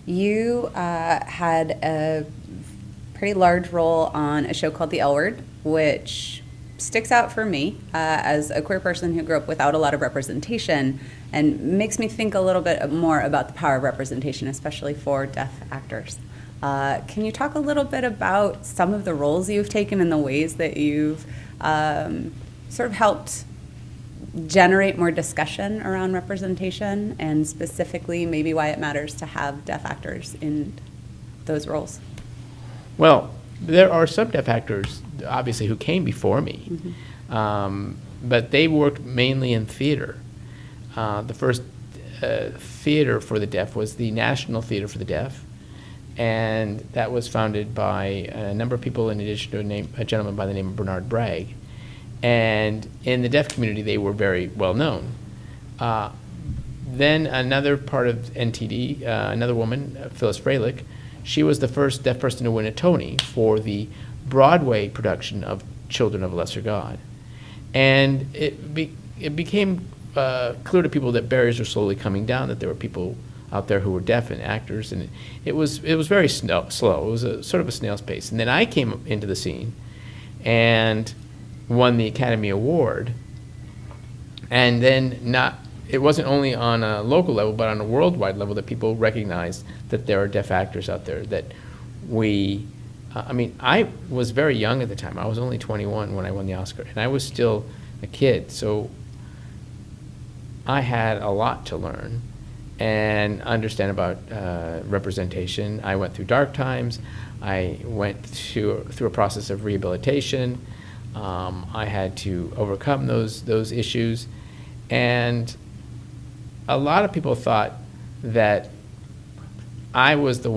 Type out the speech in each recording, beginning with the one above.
You had a pretty large role on a show called The L Word, which sticks out for me as a queer person who grew up without a lot of representation, and makes me think a little bit more about the power of representation, especially for deaf actors. Can you talk a little bit about some of the roles you've taken and the ways that you've sort of helped generate more discussion around representation, and specifically maybe why it matters to have deaf actors in those roles? Well, there are some deaf actors, obviously, who came before me, but they worked mainly in theater. The first theater for the deaf was the National Theater for the Deaf, and that was founded by a number of people, in addition to a gentleman by the name of Bernard Bragg. And in the deaf community, they were very well known. Then another part of NTD, another woman, Phyllis Freilich, she was the first deaf person to win a Tony for the Broadway production of Children of a Lesser God. And it became clear to people that barriers were slowly coming down, that there were people out there who were deaf and actors, and it was very slow. It was sort of a snail's pace. And then I came into the scene and won the Academy Award, and then it wasn't only on a local level, but on a worldwide level, that people recognized that there are deaf actors out there. That I was very young at the time. I was only 21 when I won the Oscar, and I was still a kid, so I had a lot to learn and understand about representation. I went through dark times. I went through a process of rehabilitation. I had to overcome those issues, and a lot of people thought that I was the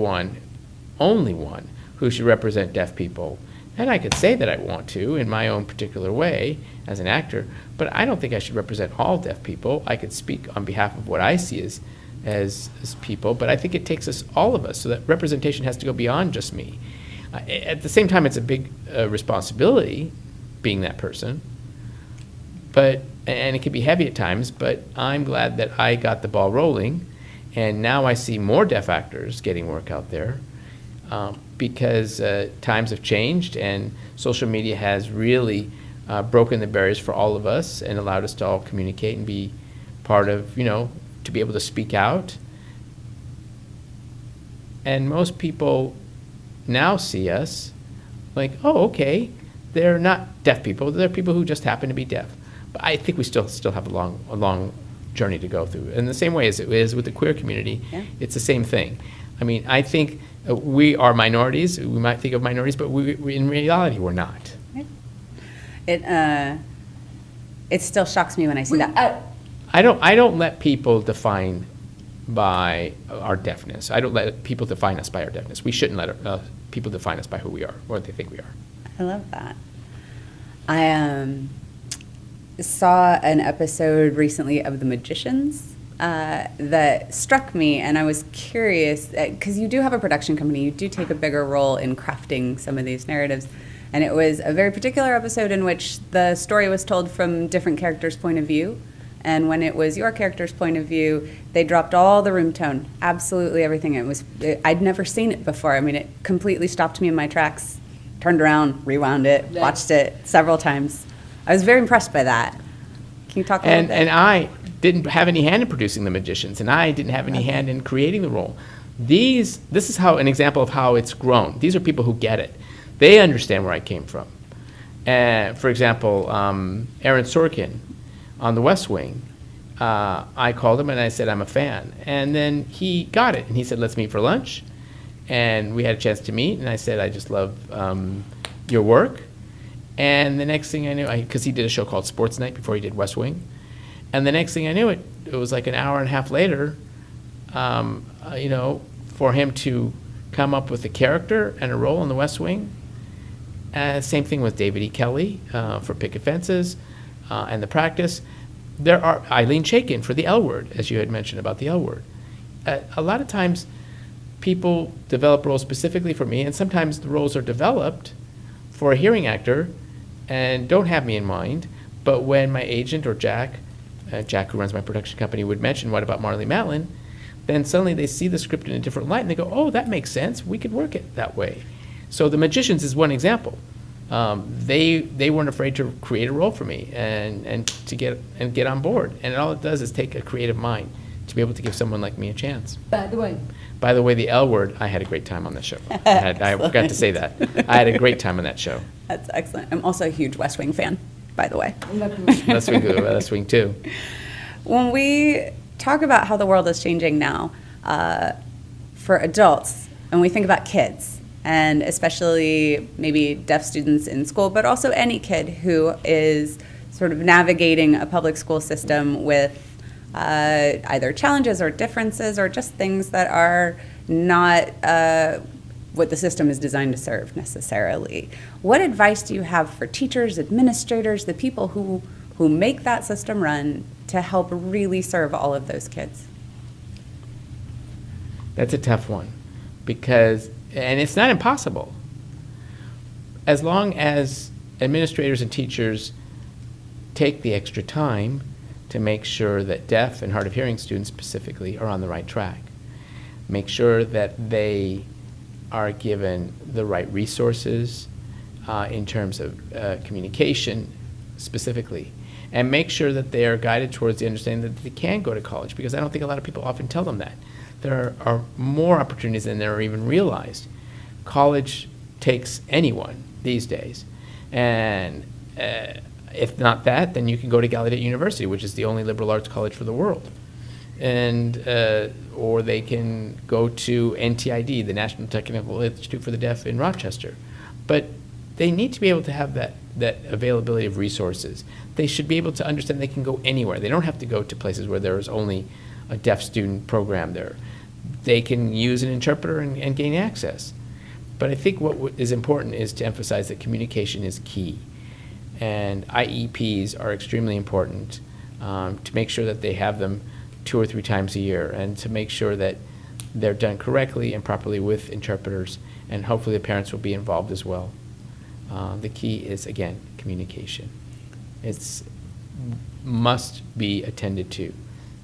only one who should represent deaf people. And I could say that I want to in my own particular way as an actor, but I don't think I should represent all deaf people. I could speak on behalf of what I see as people, but I think it takes all of us, so that representation has to go beyond just me. At the same time, it's a big responsibility being that person, and it can be heavy at times, but I'm glad that I got the ball rolling, and now I see more deaf actors getting work out there, because times have changed, and social media has really broken the barriers for all of us and allowed us to all communicate and be part of, to be able to speak out. And most people now see us like, oh, okay, they're not deaf people, they're people who just happen to be deaf. But I think we still have a long journey to go through. In the same way as it is with the queer community, yeah. It's the same thing. I mean, I think we are minorities. We might think of minorities, but we in reality, we're not. It still shocks me when I see that. I don't let people define by our deafness. I don't let people define us by our deafness. We shouldn't let people define us by who we are, or what they think we are. I love that. I saw an episode recently of The Magicians that struck me, and I was curious, because you do have a production company, you do take a bigger role in crafting some of these narratives, and it was a very particular episode in which the story was told from different characters' point of view, and when it was your character's point of view, they dropped all the room tone, absolutely everything. I'd never seen it before. I mean, it completely stopped me in my tracks, turned around, rewound it, watched it several times. I was very impressed by that. Can you talk a little bit? And I didn't have any hand in producing The Magicians, and I didn't have any hand in creating the role. This is an example of how it's grown. These are people who get it. They understand where I came from. For example, Aaron Sorkin on The West Wing, I called him and I said, I'm a fan. And then he got it, and he said, let's meet for lunch. And we had a chance to meet, and I said, I just love your work. And the next thing I knew, because he did a show called Sports Night before he did West Wing, and the next thing I knew, it was like an hour and a half later, for him to come up with a character and a role in the West Wing. Same thing with David E. Kelly for Picket Fences and The Practice. There are Eileen Chaikin for the L Word, as you had mentioned about the L Word. A lot of times, people develop roles specifically for me, and sometimes the roles are developed for a hearing actor and don't have me in mind, but when my agent or Jack, who runs my production company, would mention, what about Marlee Matlin, then suddenly they see the script in a different light and they go, oh, that makes sense. We could work it that way. So the magicians is one example. They weren't afraid to create a role for me and to get on board. And all it does is take a creative mind to be able to give someone like me a chance. By the way, the L word, I had a great time on that show. I forgot to say that. I had a great time on that show. That's excellent. I'm also a huge West Wing fan, by the way. That's Wing too. When we talk about how the world is changing now for adults, and we think about kids, and especially maybe deaf students in school, but also any kid who is sort of navigating a public school system with either challenges or differences or just things that are not what the system is designed to serve necessarily. What advice do you have for teachers, administrators, the people who make that system run to help really serve all of those kids? That's a tough one because, and it's not impossible, as long as administrators and teachers take the extra time to make sure that deaf and hard of hearing students specifically are on the right track. Make sure that they are given the right resources in terms of communication specifically, and make sure that they are guided towards the understanding that they can go to college, because I don't think a lot of people often tell them that. There are more opportunities than they're even realized. College takes anyone these days, and if not that, then you can go to Gallaudet University, which is the only liberal arts college for the world. And, or they can go to NTID, the National Technical Institute for the Deaf in Rochester. But they need to be able to have that availability of resources. They should be able to understand they can go anywhere. They don't have to go to places where there is only a deaf student program there. They can use an interpreter and gain access. But I think what is important is to emphasize that communication is key. And IEPs are extremely important to make sure that they have them 2 or 3 times a year, and to make sure that they're done correctly and properly with interpreters, and hopefully the parents will be involved as well. The key is, again, communication. It's must be attended to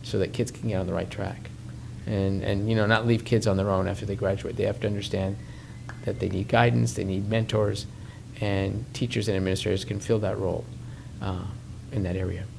so that kids can get on the right track. And you know, not leave kids on their own after they graduate. They have to understand that they need guidance, they need mentors, and teachers and administrators can fill that role in that area.